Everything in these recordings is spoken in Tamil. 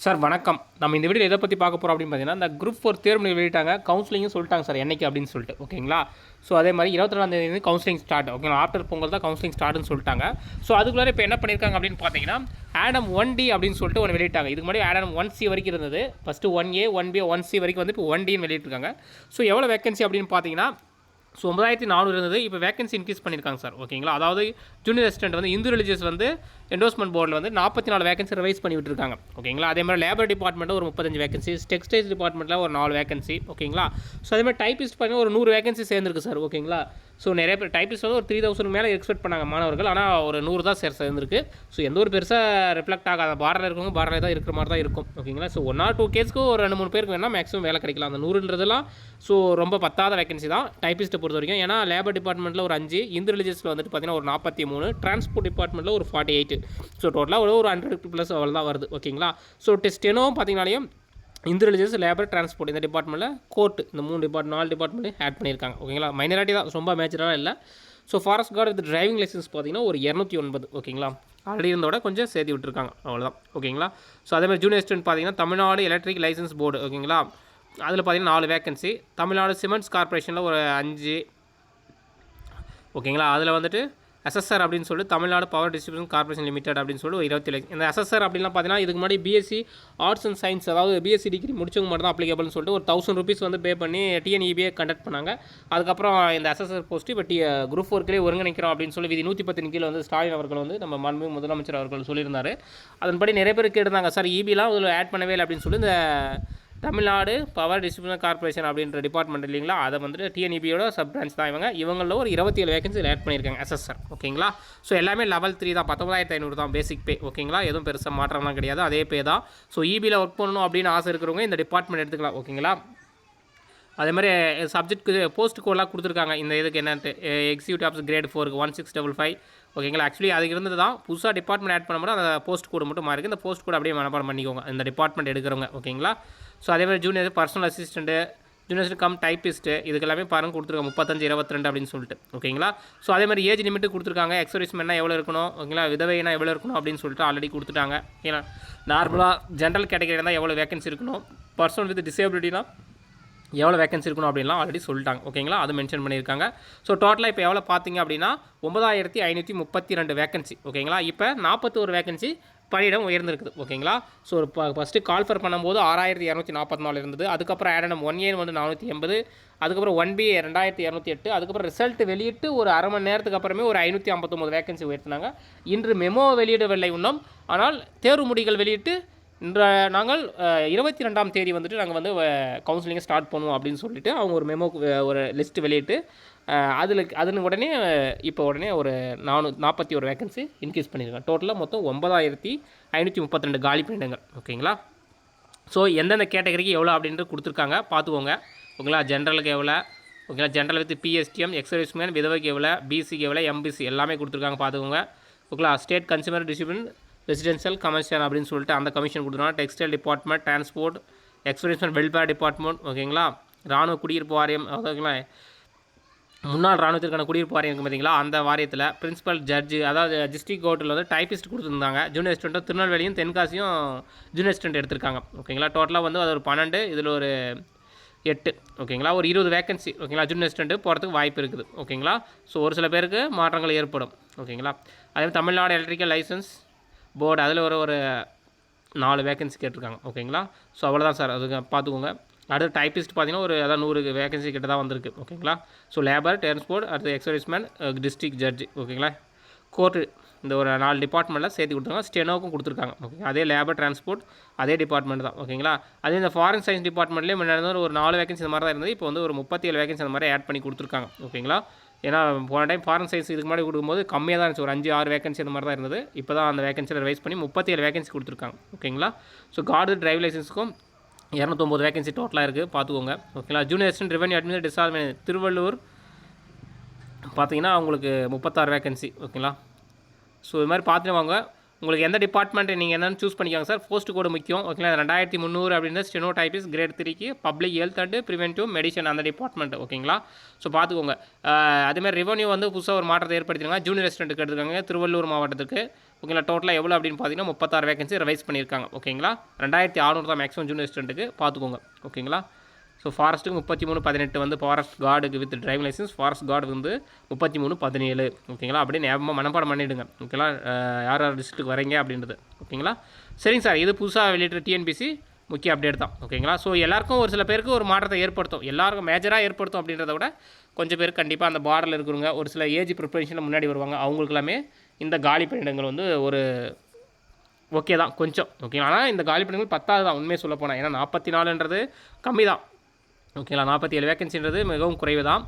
சார் வணக்கம். நம்ம இந்த வீடியோ எதை பற்றி பார்க்க போகிறோம் அப்படின்னு பார்த்தீங்கன்னா, இந்த குரூப் 4 தேர்வு வெளியிட்டாங்க. கவுன்சிலிங்கும் சொல்லிட்டாங்க சார் என்னைக்கு அப்படின்னு சொல்லிட்டு. ஓகேங்களா? ஸோ அதே மாதிரி 22ஆம் தேதி கவுன்சிலிங் ஸ்டார்ட். ஓகேங்களா? ஆஃப்டர் பொங்கல் தான் கவுன்சிலிங் ஸ்டார்ட்னு சொல்லிட்டாங்க. ஸோ அதுக்குள்ளே இப்போ என்ன பண்ணியிருக்காங்க அப்படின்னு பார்த்தீங்கன்னா, ஆடம் 1D அப்படின்னு சொல்லிட்டு ஒன்று வெளியிட்டாங்க. இதுக்கு முன்னாடி ஆடம் 1C வரைக்கும் இருந்தது. ஃபஸ்ட்டு 1A 1B 1C வரைக்கும் வந்து இப்போ 1Dன்னு வெளியிட்டிருக்காங்க. ஸோ எவ்வளோ வேகன்சி அப்படின்னு பார்த்தீங்கன்னா, ஸோ 9400 இருந்தது. இப்போ வேகன்சி இன்க்ரீஸ் பண்ணியிருக்காங்க சார். ஓகேங்களா? அதாவது ஜூனியர் அசிஸ்டன்ட் வந்து இந்து ரிலீஜியஸ் வந்து என்டோஸ்மெண்ட் போர்டில் வந்து 44 வேகன்சி ரிவைஸ் பண்ணி விட்டுருக்காங்க. ஓகேங்களா? அதே மாதிரி லேபர் டிபார்ட்மெண்ட்டில் ஒரு 35 வேகன்சி, டெக்ஸ்டைல்ஸ் டிபார்ட்மெண்ட்டில் ஒரு 4 வேகன்சி. ஓகேங்களா? ஸோ அதே மாதிரி டைப்பிஸ்ட் பார்த்தீங்கன்னா ஒரு 100 வேகன்சி சேர்ந்துருக்கு சார். ஓகேங்களா? ஸோ நிறைய பேர் டைப்பிஸ்ட் வந்து ஒரு 3000 மேலே எக்ஸ்பெக்ட் பண்ணாங்க மாணவர்கள். ஆனால் ஒரு 100 தான் சேர்ந்துருக்கு. ஸோ எந்த ஒரு பெருசாக ரிஃப்ளெக்ட் ஆகாத பார்டரில் இருக்கவங்க பார்டரில் தான் இருக்கிற மாதிரி தான் இருக்கும். ஓகேங்களா? ஸோ 1 or 2 கேஸ்க்கு ஒரு 2-3 பேருக்கு வேணால் மேக்ஸிமம் வேலை கிடைக்கலாம். அந்த 100ன்றதெல்லாம் ஸோ ரொம்ப பத்தாத வேகன்சி தான் டைப்பிஸ்ட்டை பொறுத்த வரைக்கும். ஏன்னா லேபர் டிபார்ட்மெண்ட்டில் ஒரு 5, இந்து ரிலீஜியஸில் வந்துட்டு பார்த்தீங்கன்னா ஒரு 43, டிரான்ஸ்போர்ட் டிபார்ட்மெண்ட்டில் ஒரு 48. ஸோ டோட்டலாக ஒரு 100+ அவ்வளோ தான் வருது. ஓகேங்களா? ஸோ டெஸ்டெனோவும் பார்த்தீங்கனாலையும் இந்து ரிலீஜியஸ், லேபர், டிரான்ஸ்போர்ட் இந்த டிபார்ட்மெண்ட்டில் கோர்ட் இந்த 4 டிபார்ட்மெண்ட்லையும் ஆட் பண்ணியிருக்காங்க. ஓகேங்களா? மைனாரிட்டி தான், ரொம்ப மேஜராக இல்லை. So forest guard with driving licence பார்த்தீங்கன்னா ஒரு 209. ஓகேங்களா? ஆல்ரெடி இருந்தோட கொஞ்சம் சேர்த்து விட்டுருக்காங்க, அவ்வளோதான். ஓகேங்களா? ஸோ அதேமாதிரி ஜூனியர் அசிஸ்டன்ட் பார்த்தீங்கன்னா தமிழ்நாடு எலக்ட்ரிக் லைசன்ஸ் போர்டு. ஓகேங்களா? அதில் பார்த்தீங்கன்னா 4 வேகன்சி. தமிழ்நாடு சிமெண்ட்ஸ் கார்பரேஷனில் ஒரு 5. ஓகேங்களா? அதில் வந்துட்டு எஸ்எஸ்ஆர் அப்படின்னு சொல்லிட்டு Tamil Nadu power distribution corporation limited அப்படின்னு சொல்லி ஒரு 27. இந்த எஸ்எஸ்ஆர் அப்படின்லாம் பார்த்தீங்கன்னா இதுக்கு முன்னாடி பிஎஸ்சி ஆர்ட்ஸ் அண்ட் சயின்ஸ், அதாவது பிஎஸ்சி டிகிரி முடிச்சவங்க மட்டும் தான் அப்ளிகபிள்னு சொல்லிட்டு ஒரு 1000 rupees வந்து பே பண்ணி டிஎன்இபியை கண்டக்ட் பண்ணாங்க. அதுக்கப்புறம் இந்த எஸ்எஸ்ஆர் போஸ்ட்டு இப்போ குரூப் 4 ஒருங்கிணைக்கிறோம் அப்படின்னு சொல்லி விதி 110 கீழே வந்து ஸ்டாலின் அவர்கள் வந்து நம்ம மாண்புமிகு முதலமைச்சர் அவர்கள் சொல்லியிருந்தார். அதன்படி நிறைய பேர் கேட்டிருந்தாங்க, சார் இபிலாம் அதில் ஆட் பண்ணவே இல்லை அப்படின்னு சொல்லி இந்த தமிழ்நாடு பவர் டிஸ்ட்ரிபியூஷன் கார்பரேஷன் அப்படின்ற டிபார்ட்மெண்ட் இல்லைங்களா, அதை வந்துட்டு டிஎன்இபியோட சப் பிரான்ச் தான் இவங்களில் ஒரு 27 வேகன்சி ஆட் பண்ணியிருக்காங்க எஸ்எஸ்ஆர். ஓகேங்களா? ஸோ எல்லாமே லெவல் 3 தான், 19500 தான் பேசிக் பே. ஓகேங்களா? எதுவும் பெருசாக மாற்றம்லாம் கிடையாது, அதே பே தான். ஸோ இபியில் ஒர்க் பண்ணணும் அப்படின்னு ஆசை இருக்கிறவங்க இந்த டிபார்ட்மெண்ட் எடுத்துக்கலாம். ஓகேங்களா? அதே மாதிரி சப்ஜெக்ட்க்கு போஸ்ட் கோடெலாம் கொடுத்துருக்காங்க. இந்த இதுக்கு என்னன்ட்டு எக்ஸிக்யூட்டிவ் ஆஃபீஸ் கிரேட் 4க்கு 1655. ஓகேங்களா? ஆக்சுவலி அதுக்கு இருந்தது தான், புதுசாக டிபார்ட்மெண்ட் ஆட் பண்ணும்போது அந்த போஸ்ட் கோடு மட்டும் மாறி இந்த போஸ்ட் கோட் அப்படியே மனப்பாடம் பண்ணிக்கோங்க இந்த டிபார்ட்மெண்ட் எடுக்கிறவங்க. ஓகேங்களா? ஸோ அதே மாதிரி junior personal assistant, junior cum typist, இதுக்கெல்லாமே பாருங்கள் கொடுத்துருக்காங்க 35, 22 அப்படின்னு சொல்லிட்டு. ஓகேங்களா? ஸோ அதே மாதிரி ஏஜ் லிமிட்டு கொடுத்துருக்காங்க. எக்ஸர்வீஸ்மெண்ட்னா எவ்வளோ இருக்கணும், ஓகேங்களா, விதவைனா எவ்வளோ இருக்கணும் அப்படின்னு சொல்லிட்டு ஆல்ரெடி கொடுத்துட்டாங்க. ஏன்னா நார்மலாக ஜென்ரல் கேட்டகரி தான் எவ்வளோ வேகன்சி இருக்கணும், பர்சன் வித் டிசேபிலிட்டினா எவ்வளோ வேகன்சி இருக்கணும் அப்படின்லாம் ஆல்ரெடி சொல்லிட்டாங்க. ஓகேங்களா? அது மென்ஷன் பண்ணியிருக்காங்க. ஸோ டோட்டலாக இப்போ எவ்வளோ பார்த்தீங்க அப்படின்னா 9532 வேகன்சி. ஓகேங்களா? இப்போ 41 வேகன்சி பணியிடம் உயர்ந்திருக்குது. ஓகேங்களா? ஸோ ஃபஸ்ட்டு கால்ஃபர் பண்ணும்போது 6244 இருந்தது. அதுக்கப்புறம் ஆடம் 1A வந்து 480, அதுக்கப்புறம் 1B 2208, அதுக்கப்புறம் ரிசல்ட் வெளியிட்டு ஒரு அரை மணி நேரத்துக்கு அப்புறமே ஒரு 559 வேகன்சி உயர்த்தினாங்க. இன்று மெமோ வெளியிடவில்லை இன்னும், ஆனால் தேர்வு முடிகள் வெளியிட்டு இன்று நாங்கள் 22ஆம் தேதி வந்துட்டு நாங்கள் வந்து கவுன்சிலிங்கை ஸ்டார்ட் பண்ணுவோம் அப்படின்னு சொல்லிட்டு அவங்க ஒரு மெமோ ஒரு லிஸ்ட்டு வெளியிட்டு அதில் உடனே இப்போ உடனே ஒரு 41 வேகன்சி இன்க்ரீஸ் பண்ணியிருக்காங்க. டோட்டலாக மொத்தம் 9532 காலி பணியிடங்கள். ஓகேங்களா? ஸோ எந்தெந்த கேட்டகரிக்கு எவ்வளோ அப்படின்ட்டு கொடுத்துருக்காங்க பார்த்துக்கோங்க. ஓகேங்களா? ஜென்ரலுக்கு எவ்வளோ, ஓகேங்களா, ஜென்ரல் வித் பிஎஸ்டிஎம், எக்ஸர்வீஸ்மேன், விதவைக்கு எவ்வளோ, பிசிக்கு எவ்வளோ, எம்பிசி எல்லாமே கொடுத்துருக்காங்க பார்த்துக்கோங்க. ஓகேங்களா? State consumer distribution residential commercial அப்படின்னு சொல்லிட்டு அந்த கமிஷன் கொடுத்துருவாங்க. Textile department, transport, experience welfare department. ஓகேங்களா? ராணுவ குடியிருப்பு வாரியம், ஓகேங்களா, முன்னாள் ராணுவத்திற்கான குடியிருப்பு வாரியம் இருக்குது பார்த்தீங்களா, அந்த வாரியத்தில் பிரின்சிபல் ஜட்ஜு, அதாவது டிஸ்ட்ரிக்ட் கோர்ட்டில் வந்து டைப்பிஸ்ட் கொடுத்துருந்தாங்க. ஜூனியர் அசிஸ்டண்ட்டும் திருநெல்வேலியும் தென்காசியும் ஜூனியர் அசிஸ்டண்ட் எடுத்திருக்காங்க. ஓகேங்களா? டோட்டலாக வந்து அது ஒரு 12, இதில் ஒரு 8. ஓகேங்களா? ஒரு 20 வேகன்சி. ஓகேங்களா? ஜூனியர் அசிஸ்டண்ட் போகிறதுக்கு வாய்ப்பு இருக்குது. ஓகேங்களா? ஸோ ஒரு சில பேருக்கு மாற்றங்கள் ஏற்படும். ஓகேங்களா? அதே தமிழ்நாடு எலக்ட்ரிக்கல் லைசன்ஸ் போர்டு அதில் ஒரு 4 வேகன்சி கேட்டிருக்காங்க. ஓகேங்களா? ஸோ அவ்வளோதான் சார், அதுக்கு பார்த்துக்கோங்க. அடுத்து டைப்பிஸ்ட் பார்த்தீங்கன்னா ஒரு 100 வேகன்சி கிட்ட தான் வந்திருக்கு. ஓகேங்களா? ஸோ லேபர், டிரான்ஸ்போர்ட், அடுத்து எக்ஸர்வீஸ்மேன், டிஸ்ட்ரிக்ட் ஜட்ஜ், ஓகேங்களா, கோர்ட்டு, இந்த ஒரு 4 டிபார்ட்மெண்ட்டில் சேர்த்து கொடுத்துருக்காங்க. ஸ்டெனோக்கும் கொடுத்துருக்காங்க. ஓகே, அதே லேபர், டிரான்ஸ்போர்ட் அதே டிபார்ட்மெண்ட் தான். ஓகேங்களா? அதே இந்த ஃபாரின் சயின்ஸ் டிபார்ட்மெண்ட்லேயே முன்னாடி ஒரு 4 வேகன்சி இந்த மாதிரி தான் இருந்தது. இப்போ வந்து ஒரு 37 வேகன்சி அந்த மாதிரி ஆட் பண்ணி கொடுத்துருக்காங்க. ஓகேங்களா? ஏன்னா போன டைம் ஃபாரின் சயின்ஸ் இதுக்கு முன்னாடி கொடுக்கும்போது கம்மியாக தான் இருந்துச்சு, ஒரு 5-6 வேகன்சி அந்த மாதிரி தான் இருந்தது. இப்போ தான் அந்த வேகன்சியில் ரைஸ் பண்ணி 37 வேகன்சி கொடுத்துருக்காங்க. ஓகேங்களா? ஸோ கார்டு டிரைவ் லைசன்ஸுக்கும் 209 வேகன்சி டோட்டலாக இருக்குது, பார்த்துக்கோங்க. ஓகேங்களா? Junior assistant revenue administrative department Tiruvallur பார்த்தீங்கன்னா அவங்களுக்கு 36 வேகன்சி. ஓகேங்களா? ஸோ இது மாதிரி பார்த்துட்டு வாங்க. உங்களுக்கு எந்த டிபார்ட்மெண்ட் நீங்கள் என்னென்னு சூஸ் பண்ணிக்கோங்க சார். போஸ்ட் கோடு முக்கியம். ஓகேங்களா, 2300 அப்படின்ற ஸ்டெனோ டைபிஸ் கிரேட் 3க்கு public health and preventive medicine அந்த டிபார்ட்மெண்ட். ஓகேங்களா, ஸோ பார்த்துக்கோங்க. அதேமாதிரி ரெவன்யூ வந்து புதுசாக ஒரு மாற்றத்தை ஏற்படுத்திருக்காங்க. ஜூனியர் ரெசிடென்ட்டுக்கு எடுத்துருக்காங்க திருவள்ளூர் மாவட்டத்துக்கு. ஓகேங்களா, டோட்டலாக எவ்வளோ அப்படின்னு பார்த்தீங்கன்னா 36 வேகன்சி ரிவைஸ் பண்ணியிருக்காங்க. ஓகேங்களா, 2600 தான் மேக்ஸிமம் ஜூனியர் ரெசிடென்ட்டுக்கு பார்த்துக்கோங்க. ஓகேங்களா, ஸோ ஃபாரஸ்ட்டுக்கு 3318 வந்து ஃபாரஸ்ட் கார்டுக்கு with driving licence. Forest guard வந்து 3317. ஓகேங்களா, அப்படியே ஞாபகமாக மனப்பாடம் பண்ணிவிடுங்க. ஓகேங்களா, யார் யார் டிஸ்ட்ரிக்ட் வரீங்க அப்படின்றது. ஓகேங்களா, சரிங்க சார். இது புதுசாக வெளியிட்ட டிஎன்பிசி முக்கிய அப்டேட் தான். ஓகேங்களா, ஸோ எல்லாருக்கும் ஒரு சில பேருக்கு ஒரு மாற்றத்தை ஏற்படுத்தும். எல்லாருக்கும் மேஜராக ஏற்படுத்தும் அப்படின்றத விட கொஞ்சம் பேர் கண்டிப்பாக அந்த பார்டரில் இருக்கிறவங்க ஒரு சில ஏஜ் ப்ரிப்பரேஷனில் முன்னாடி வருவாங்க. அவங்களுக்கு எல்லாமே இந்த காலி பணியிடங்கள் வந்து ஒரு ஓகே தான் கொஞ்சம். ஓகேங்களா, ஆனால் இந்த காலி பணியிடங்கள் 10 தான் உண்மையை சொல்ல போனால். ஏன்னா 44ன்றது கம்மி தான். ஓகேங்களா, 47 வேகன்சின்றது மிகவும் குறைவு தான்.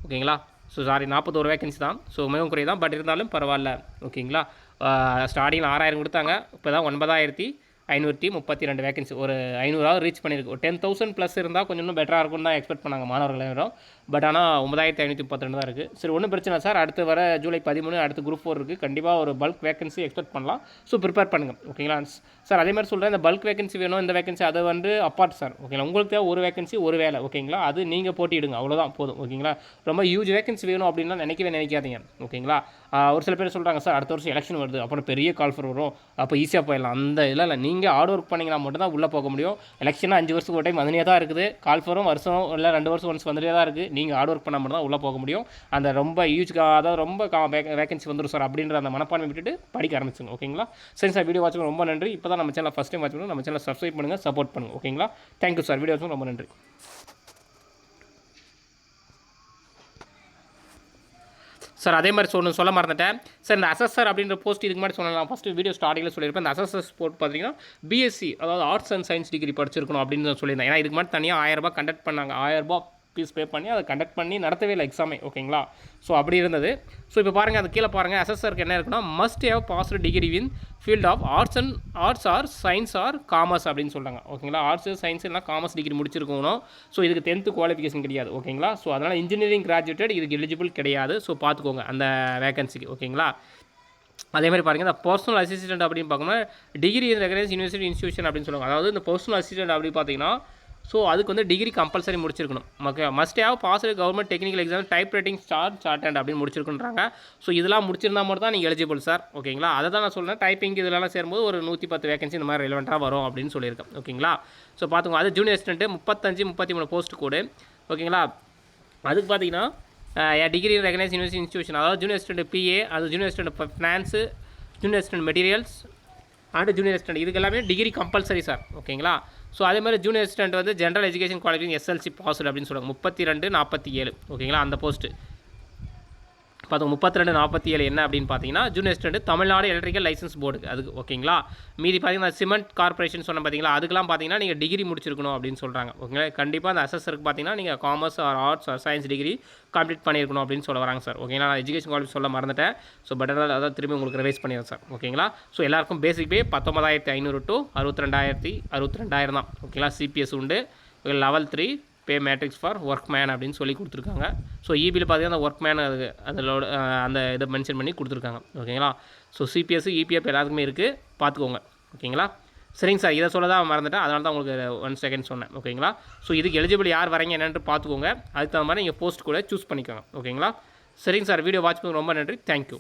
ஓகேங்களா, ஸோ சாரி 41 வேகன்சி தான். ஸோ மிகவும் குறைவு தான், பட் இருந்தாலும் பரவாயில்ல. ஓகேங்களா, ஸ்டார்டிங்கில் 6000 கொடுத்தாங்க. இப்போ தான் 9532 வேகன்சி. ஒரு 500 ரீச் பண்ணியிருக்கு. ஒரு 10,000 ப்ளஸ் இருந்தால் கொஞ்சம் இன்னும் பெட்டராக இருக்கும்னு தான் எக்ஸ்பெக்ட் பண்ணாங்க மாணவர்கள் எல்லாரும். பட் ஆனால் 9532 தான் இருக்குது. சரி, ஒன்றும் பிரச்சனை சார். அடுத்து வர ஜூலை 13 அடுத்து குரூப் 4 இருக்குது. கண்டிப்பாக ஒரு பல்க் வேகன்சி எக்ஸ்பெக்ட் பண்ணலாம். ஸோ ப்ரிப்பேர் பண்ணுங்கள். ஓகேங்களா சார். அதே மாதிரி சொல்கிறேன், இந்த பல்க் வேகன்சி வேணும், இந்த வேகன்சி அதை வந்து அப்பார்ட் சார். ஓகேங்களா, உங்களுக்கு தேவை ஒரு வேகன்சி ஒரு வேலை. ஓகேங்களா, அது நீங்கள் போட்டிடுங்க, அவ்வளோதான் போதும். ஓகேங்களா, ரொம்ப ஹியூஜ் வேகன்சி வேணும் அப்படின்னா நினைக்காதீங்க. ஓகேங்களா, ஒரு சில பேர் சொல்கிறாங்க சார் அடுத்த வருஷம் எலெக்ஷன் வருது, அப்புறம் பெரிய கால்ஃபர் வரும், அப்போ ஈஸியாக போயிடலாம். அந்த இல்லை நீங்கள் ஹார்ட் ஒர்க் பண்ணிங்கன்னா மட்டும்தான் உள்ளே போக முடியும். எலெக்ஷனாக 5 வருஷத்துக்கு ஒரு டைம் வந்துனே தான் இருக்குது. கால்ஃபரும் வருஷம் இல்லை 2 வருஷம் ஒன்ஸ் வந்துட்டே தான் இருக்குது. நீங்கள் ஹார்ட் ஒர்க் பண்ணால் மட்டும் தான் உள்ளே போக முடியும். அந்த ரொம்ப ஹியூஜ் அதாவது ரொம்ப வேகன்சி வந்துடும் சார் அப்படின்ற அந்த மனப்பான்மை விட்டுட்டு படிக்க ஆரம்பிச்சுங்க. ஓகேங்களா, சரி சார். வீடியோ வாட்சுக்கு ரொம்ப நன்றி. இப்போ தான் நம்ம சேனல் ஃபஸ்ட் டைம் வாட்ச் பண்ணுங்கள். நம்ம சேனல் சப்ஸ்கிரைப் பண்ணுங்கள், சப்போர்ட் பண்ணுங்கள். ஓகேங்களா, தேங்க்யூ சார். வீடியோ வாட்சுக்கு ரொம்ப நன்றி. சார் அதே மாதிரி சொல்ல மறந்துட்டேன் சார். இந்த அசஸர் அப்படின்ற போஸ்ட் இதுக்கு மாதிரி சொன்னேன். ஃபஸ்ட்டு வீடியோ ஸ்டார்டிங்கில் சொல்லியிருப்பேன். இந்த அசஸர் போட்டு பார்த்தீங்கன்னா பிஎஸ்சி அதாவது ஆர்ட்ஸ் அண்ட் சயின்ஸ் டிகிரி படிச்சிருக்கணும் அப்படின்னு சொல்லியிருந்தேன். ஏன்னா இதுக்கு மாதிரி தனியாக 1000 ரூபாய் கண்டக்ட் பண்ணாங்க. 1000 ரூபாய் ஃபீஸ் பே பண்ணி அதை கண்டக்ட் பண்ணி நடத்தவே இல்லை எக்ஸாமே. ஓகேங்களா, ஸோ அப்படி இருந்தது. ஸோ இப்போ பாருங்கள், அது கீழே பாருங்கள். அசஸருக்கு என்ன இருக்குன்னா must have passed degree in field of arts or science or commerce அப்படின்னு சொல்கிறாங்க. ஓகேங்களா, ஆர்ட்ஸ் சயின்ஸ் இல்லை காமர்ஸ் டிகிரி முடிச்சிருக்கணும். ஸோ இதுக்கு 10th குவாலிஃபிகேஷன் கிடையாது. ஓகேங்களா, ஸோ அதனால் இன்ஜினியரிங் கிராஜுவேட்டட் இதுக்கு எலிஜிபிள் கிடையாது. ஸோ பார்த்துக்கோங்க அந்த வேகன்சிக்கு. ஓகேங்களா, அதே மாதிரி பாருங்கள், இந்த பர்சனல் அசிஸ்டன்ட் அப்படின்னு பார்க்கணும்னா degree in recognise university institution அப்படின்னு சொல்லுவாங்க. அதாவது இந்த பர்சனல் அசிஸ்டன்ட் அப்படி பார்த்தீங்கன்னா ஸோ அதுக்கு வந்து டிகிரி கம்பல்சரி முடிச்சிருக்கணும். Okay, must have passed government technical exam type writing short அப்படின்னு முடிச்சிருக்குன்றாங்க. ஸோ இதெல்லாம் முடிச்சிருந்தா மட்டும் தான் நீங்கள் எலிஜிபிள் சார். ஓகேங்களா, அதை தான் நான் சொல்கிறேன். டைப்பிங் இதெல்லாம் சேரும்போது ஒரு 110 வேகன்சி இந்த மாதிரி ரெலவெண்ட்டாக வரும் அப்படின்னு சொல்லியிருக்கேன். ஓகேங்களா, ஸோ பார்த்துக்கோங்க. அது ஜூனியர் அசிஸ்டன்ட்டு 35-33 போஸ்ட் கோடு. ஓகேங்களா, அதுக்கு பார்த்தீங்கன்னா டிகிரி ரெகனைஸ் யூனிவர்சிட்டி இன்ஸ்டியூஷன் அதாவது ஜூனியர் அசிஸ்டன்ட் பிஏ, அது junior assistant finance, junior assistant materials and junior assistant இதுக்கு எல்லாமே டிகிரி கம்பல்சரி சார். ஓகேங்களா, ஸோ அதே மாதிரி ஜூனியர் அசிஸ்டன்ட் வந்து general education qualification SLC passed அப்படின்னு சொல்லுவாங்க. 32-47. ஓகேங்களா, அந்த போஸ்ட்டு பார்த்தோம். 32-47 என்ன அப்படின்னு பார்த்தீங்கன்னா junior assistant Tamil Nadu electrical licence போர்டுக்கு அதுக்கு. ஓகேங்களா, மீதி பார்த்தீங்கன்னா சிமெண்ட் கார்பரேஷன் சொன்ன பார்த்தீங்களா, அதுக்கெல்லாம் பார்த்தீங்கன்னா நீங்கள் டிகிரி முடிச்சிருக்கணும் அப்படின்னு சொல்கிறாங்க. ஓகேங்களா, கண்டிப்பாக அந்த அசஸருக்கு பார்த்தீங்கன்னா நீங்கள் commerce or arts or science degree complete பண்ணியிருக்கணும் அப்படின்னு சொல்ல வராங்க சார். ஓகேங்களா, நான் எஜுகேஷன் குவாலிஃபிகேஷன் சொல்ல மறந்துட்டேன். ஸோ பட் அதான் திரும்பி உங்களுக்கு ரிவைஸ் பண்ணிடுறேன் சார். ஓகேங்களா, ஸோ எல்லாருக்கும் பேசிக் பே 19,500 to 62,000 தான். ஓகேங்களா, சிபிஎஸ் உண்டு. Level 3 pay matrix for work man அப்படின்னு சொல்லி கொடுத்துருக்காங்க. ஸோ இபியில் பார்த்தீங்கன்னா அந்த ஒர்க் மேன் அதோட அந்த இதை மென்ஷன் பண்ணி கொடுத்துருக்காங்க. ஓகேங்களா, ஸோ சிபிஎஸ் இபிஎஃப் எல்லாத்துக்குமே இருக்குது, பார்த்துக்கோங்க. ஓகேங்களா, சரிங்க சார். இதை சொல்ல தான் மறந்துட்டேன், அதனால தான் உங்களுக்கு 1 செகண்ட் சொன்னேன். ஓகேங்களா, ஸோ இதுக்கு எலிஜிபிள் யார் வரீங்க என்னென்று பார்த்துக்கோங்க. அதுக்கு தகுந்த மாதிரி நீங்கள் போஸ்ட் கூட சூஸ் பண்ணிக்கோங்க. ஓகேங்களா, சரிங்க சார். வீடியோ வாட்ச் பண்ணி ரொம்ப நன்றி. தேங்க்யூ.